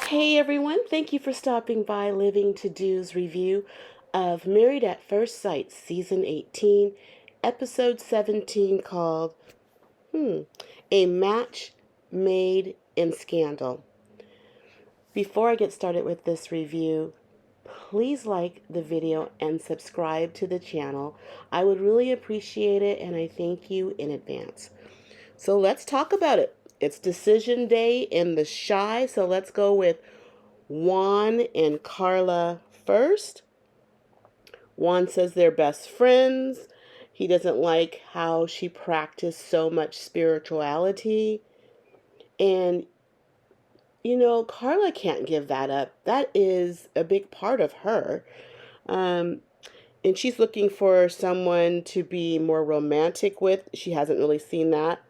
Hey everyone, thank you for stopping by Living to Do's review of Married at First Sight, Season 18, Episode 17, called A Match Made in Scandal. Before I get started with this review, please like the video and subscribe to the channel. I would really appreciate it, and I thank you in advance. So let's talk about it. It's decision day in the Chi, so let's go with Juan and Carla first. Juan says they're best friends. He doesn't like how she practiced so much spirituality. And, Carla can't give that up. That is a big part of her. Um, and she's looking for someone to be more romantic with. She hasn't really seen that.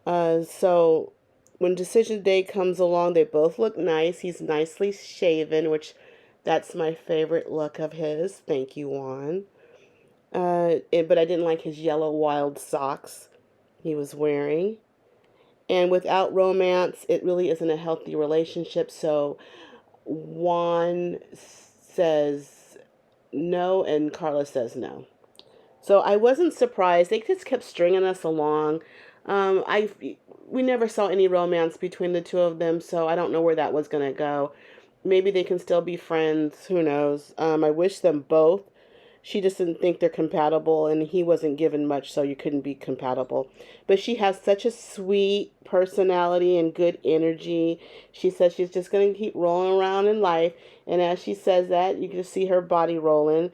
So when decision day comes along, they both look nice. He's nicely shaven, which that's my favorite look of his. Thank you, Juan. But I didn't like his yellow wild socks he was wearing. And without romance, it really isn't a healthy relationship. So Juan says no, and Carla says no. So I wasn't surprised. They just kept stringing us along. I we never saw any romance between the two of them, so I don't know where that was gonna go. Maybe they can still be friends. Who knows? I wish them both. She just didn't think they're compatible, and he wasn't given much, so you couldn't be compatible. But she has such a sweet personality and good energy. She says she's just going to keep rolling around in life, and as she says that, you can see her body rolling.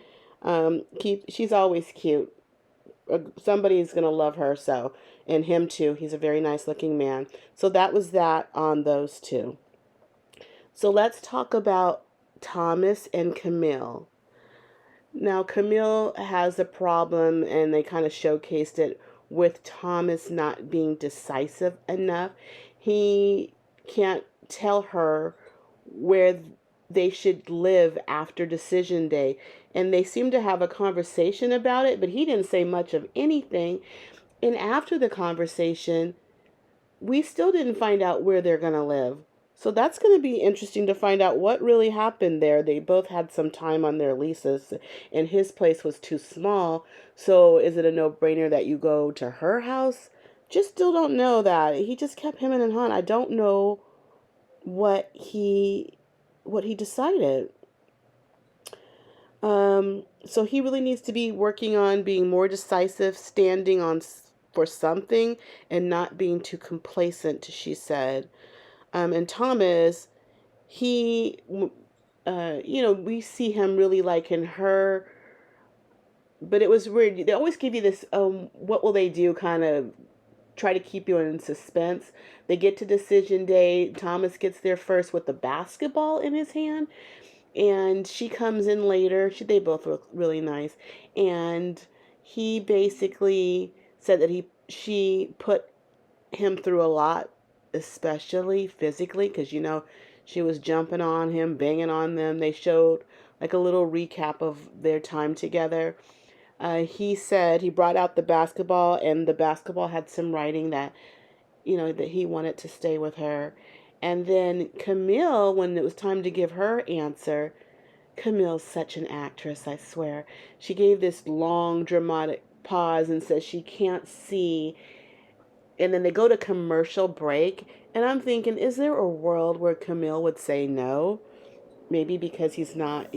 She's always cute. Somebody's going to love her, so, and him too. He's a very nice looking man. So that was that on those two. So let's talk about Thomas and Camille. Now, Camille has a problem, and they kind of showcased it with Thomas not being decisive enough. He can't tell her where they should live after decision day. And they seem to have a conversation about it, but he didn't say much of anything. And after the conversation, we still didn't find out where they're going to live. So that's going to be interesting to find out what really happened there. They both had some time on their leases, and his place was too small. So is it a no-brainer that you go to her house? Just still don't know that. He just kept him and Han. I don't know what he decided. So he really needs to be working on being more decisive, standing on for something, and not being too complacent, she said. And Thomas, he, we see him really liking her, but it was weird. They always give you this, what will they do kind of try to keep you in suspense. They get to decision day. Thomas gets there first with the basketball in his hand, and she comes in later. They both look really nice, and he basically said that she put him through a lot, especially physically, because she was jumping on him, banging on them. They showed like a little recap of their time together. He said he brought out the basketball, and the basketball had some writing that that he wanted to stay with her. And then Camille, when it was time to give her answer, Camille's such an actress, I swear. She gave this long dramatic pause and says she can't see, and then they go to commercial break, and I'm thinking, is there a world where Camille would say no? Maybe because he's not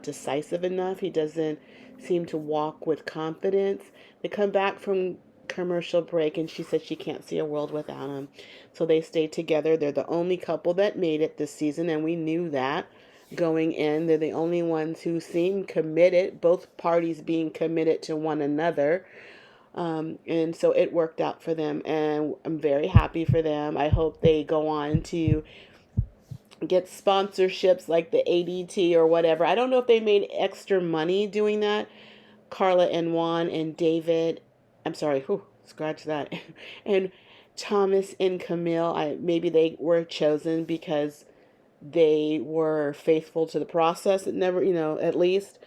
decisive enough. He doesn't seem to walk with confidence. They come back from commercial break, and she said she can't see a world without him. So they stay together. They're the only couple that made it this season, and we knew that going in. They're the only ones who seem committed, both parties being committed to one another. And so it worked out for them, and I'm very happy for them. I hope they go on to get sponsorships like the ADT or whatever. I don't know if they made extra money doing that. Carla and Juan and David, I'm sorry, scratch that. And Thomas and Camille, maybe they were chosen because they were faithful to the process. It never, at least.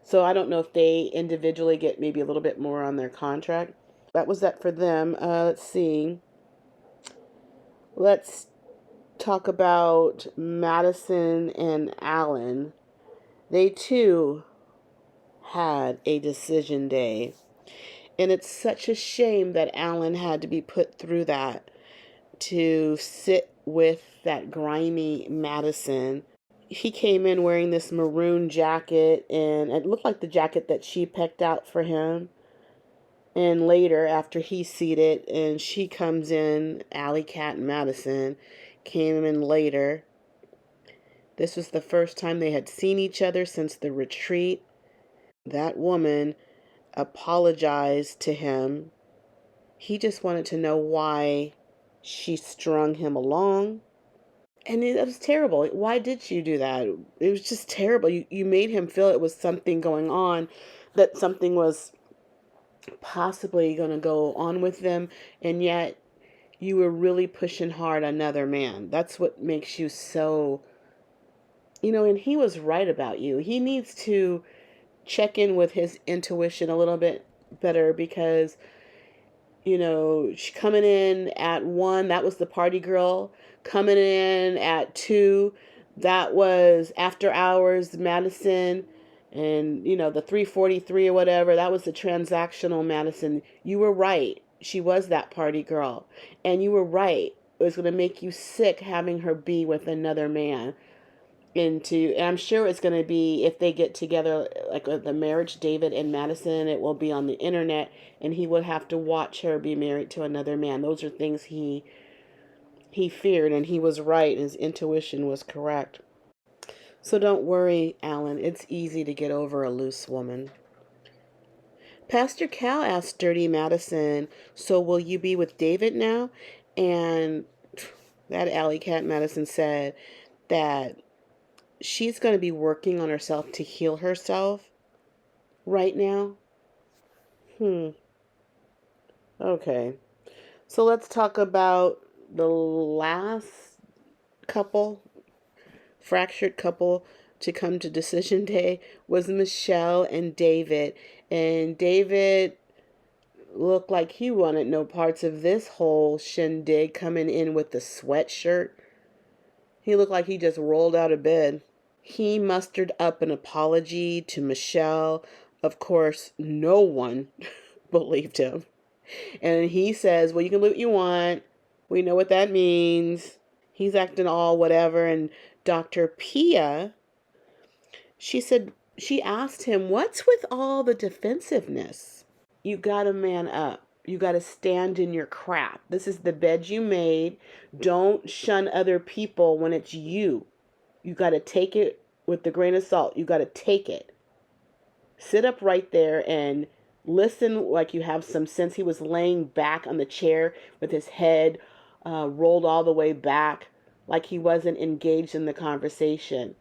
So I don't know if they individually get maybe a little bit more on their contract. That was that for them. Let's see. Let's talk about Madison and Alan. They too had a decision day. And it's such a shame that Alan had to be put through that to sit with that grimy Madison. He came in wearing this maroon jacket, and it looked like the jacket that she picked out for him. And later, after he's seated, and she comes in, Alley Cat and Madison came in later. This was the first time they had seen each other since the retreat. That woman apologized to him. He just wanted to know why she strung him along. And it was terrible. Why did you do that? It was just terrible. You made him feel it was something going on, that something was possibly going to go on with them, and yet you were really pushing hard another man. That's what makes you so, and he was right about you. He needs to check in with his intuition a little bit better, because she coming in at 1, that was the party girl. Coming in at 2, that was after hours Madison. And the 3:43 or whatever, that was the transactional Madison. You were right. She was that party girl. And you were right. It was going to make you sick having her be with another man. And I'm sure it's going to be, if they get together, like the marriage, David and Madison, it will be on the internet, and he would have to watch her be married to another man. Those are things he feared, and he was right. His intuition was correct. So don't worry, Alan. It's easy to get over a loose woman. Pastor Cal asked Dirty Madison, so will you be with David now? And that alley cat Madison said that she's going to be working on herself to heal herself right now. Okay. So let's talk about the last fractured couple to come to decision day was Michelle and David. And David looked like he wanted no parts of this whole shindig, coming in with the sweatshirt. He looked like he just rolled out of bed. He mustered up an apology to Michelle. Of course, no one believed him. And he says, well, you can do what you want. We know what that means. He's acting all whatever. And Dr. Pia, she asked him, what's with all the defensiveness? You got to man up. You got to stand in your crap. This is the bed you made. Don't shun other people when it's you. You got to take it with the grain of salt. You got to take it. Sit up right there and listen like you have some sense. He was laying back on the chair with his head rolled all the way back, like he wasn't engaged in the conversation.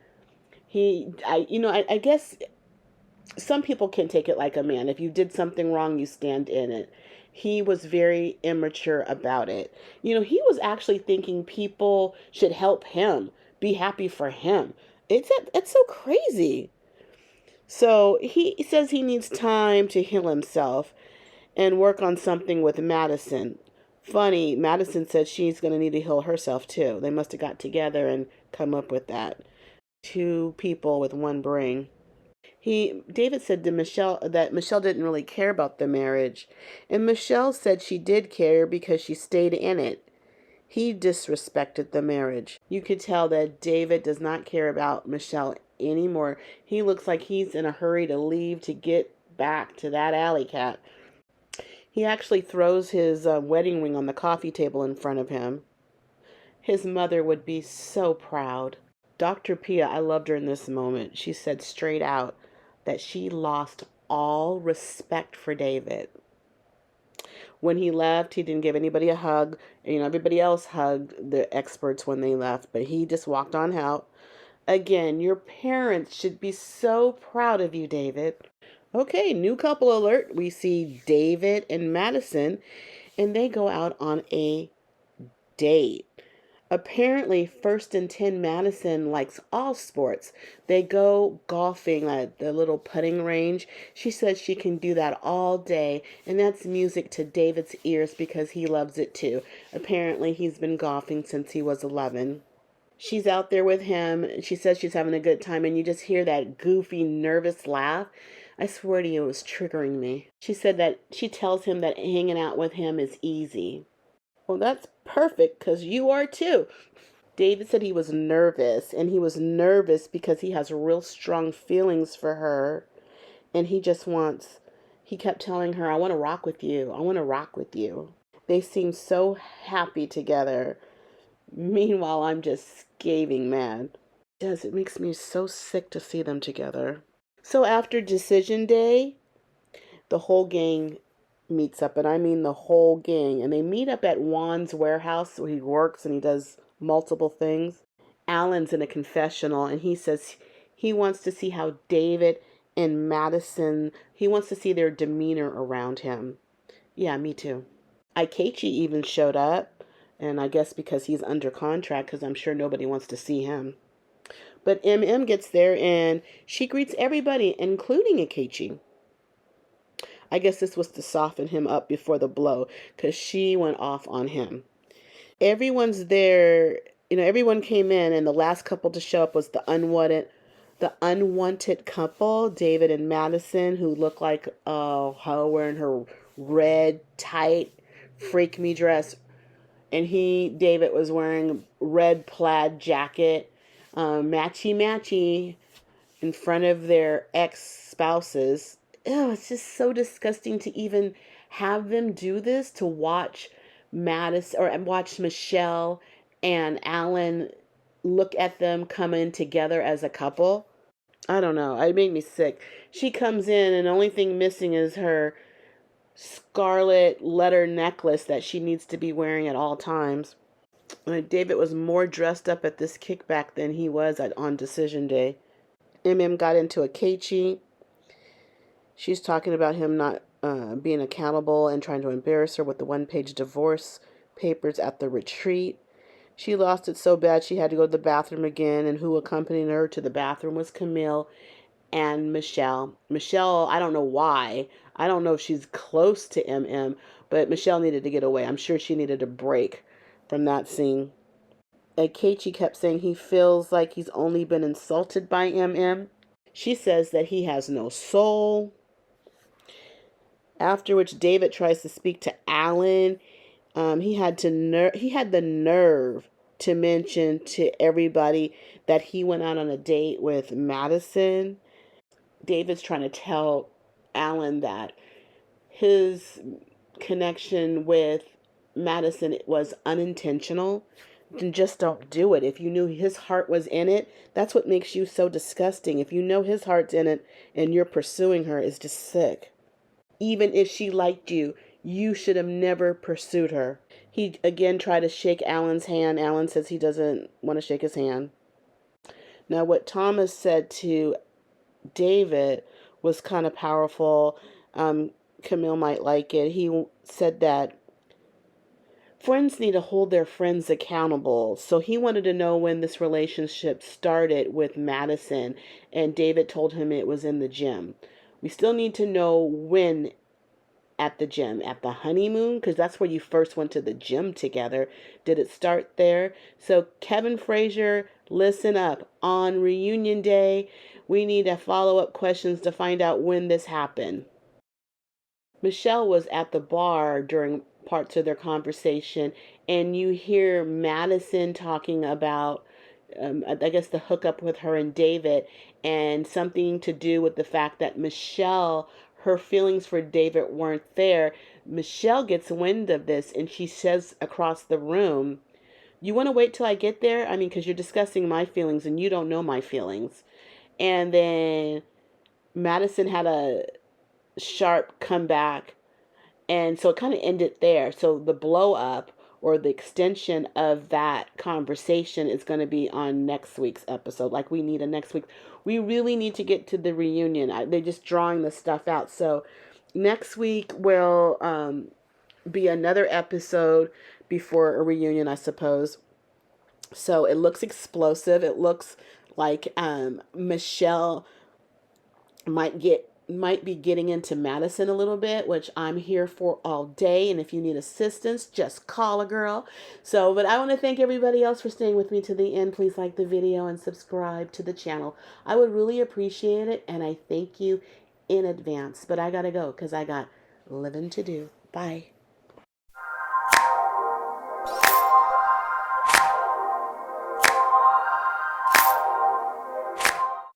I guess some people can take it like a man. If you did something wrong, you stand in it. He was very immature about it. He was actually thinking people should help him, be happy for him. It's so crazy. So he says he needs time to heal himself and work on something with Madison. Funny, Madison said she's going to need to heal herself too. They must have got together and come up with that. 2 people with one brain. David said to Michelle that Michelle didn't really care about the marriage, and Michelle said she did care because she stayed in it. He disrespected the marriage. You could tell that David does not care about Michelle anymore. He looks like he's in a hurry to leave to get back to that alley cat. He actually throws his wedding ring on the coffee table in front of him. His mother would be so proud. Dr. Pia, I loved her in this moment. She said straight out that she lost all respect for David. When he left, he didn't give anybody a hug. Everybody else hugged the experts when they left, but he just walked on out. Again, your parents should be so proud of you, David. Okay, new couple alert. We see David and Madison, and they go out on a date. Apparently, First and 10 Madison likes all sports. They go golfing at the little putting range. She says she can do that all day, and that's music to David's ears because he loves it too. Apparently, he's been golfing since he was 11. She's out there with him. She says she's having a good time, and you just hear that goofy, nervous laugh. I swear to you, it was triggering me. She said that she tells him that hanging out with him is easy. Well, that's perfect because you are too. David said he was nervous, and he was nervous because he has real strong feelings for her, and he kept telling her, I want to rock with you. I want to rock with you. They seem so happy together. Meanwhile, I'm just scathing mad. Yes, it makes me so sick to see them together. So after decision day, the whole gang meets up, and I mean the whole gang, and they meet up at Juan's warehouse where he works and he does multiple things. Alan's in a confessional, and he says he wants to see how David and Madison, he wants to see their demeanor around him. Yeah, me too. Ikechi even showed up, and I guess because he's under contract, because I'm sure nobody wants to see him. But MM gets there, and she greets everybody, including Ikechi. I guess this was to soften him up before the blow, because she went off on him. Everyone's there. Everyone came in, and the last couple to show up was the unwanted couple, David and Madison, who look like her wearing her red tight freak me dress, and David was wearing red plaid jacket, matchy matchy, in front of their ex-spouses. Ew, it's just so disgusting to even have them do this, to watch Madison or watch Michelle and Alan look at them come in together as a couple. I don't know. It made me sick. She comes in, and the only thing missing is her scarlet letter necklace that she needs to be wearing at all times. David was more dressed up at this kickback than he was on decision day. MM got into Akechi. She's talking about him not being accountable and trying to embarrass her with the one-page divorce papers at the retreat. She lost it so bad she had to go to the bathroom again, and who accompanied her to the bathroom was Camille and Michelle. Michelle, I don't know why. I don't know if she's close to MM, but Michelle needed to get away. I'm sure she needed a break from that scene. Akechi kept saying he feels like he's only been insulted by MM. She says that he has no soul. After which David tries to speak to Alan. He had the nerve to mention to everybody that he went out on a date with Madison. David's trying to tell Alan that his connection with Madison was unintentional. Then just don't do it. If you knew his heart was in it, that's what makes you so disgusting. If you know his heart's in it and you're pursuing her, it's just sick. Even if she liked you, you should have never pursued her. He again tried to shake Alan's hand. Alan says he doesn't want to shake his hand. Now, what Thomas said to David was kind of powerful. Camille might like it. He said that friends need to hold their friends accountable. So he wanted to know when this relationship started with Madison, and David told him it was in the gym. We still need to know when at the gym, at the honeymoon, because that's where you first went to the gym together. Did it start there? So Kevin Frazier, listen up. On reunion day, we need a follow-up questions to find out when this happened. Michelle was at the bar during parts of their conversation, and you hear Madison talking about, I guess, the hookup with her and David, and something to do with the fact that Michelle, her feelings for David weren't there. Michelle gets wind of this, and she says across the room, you want to wait till I get there? I mean, because you're discussing my feelings, and you don't know my feelings. And then Madison had a sharp comeback, and so it kind of ended there. So the blow up or the extension of that conversation is going to be on next week's episode. Like, we need a next week. We really need to get to the reunion. They're just drawing the stuff out. So next week will be another episode before a reunion, I suppose. So it looks explosive. It looks like Michelle might get might be getting into Madison a little bit, which I'm here for all day. And if you need assistance, just call a girl. So, but I want to thank everybody else for staying with me to the end. Please like the video and subscribe to the channel. I would really appreciate it. And I thank you in advance. But I got to go because I got living to do. Bye.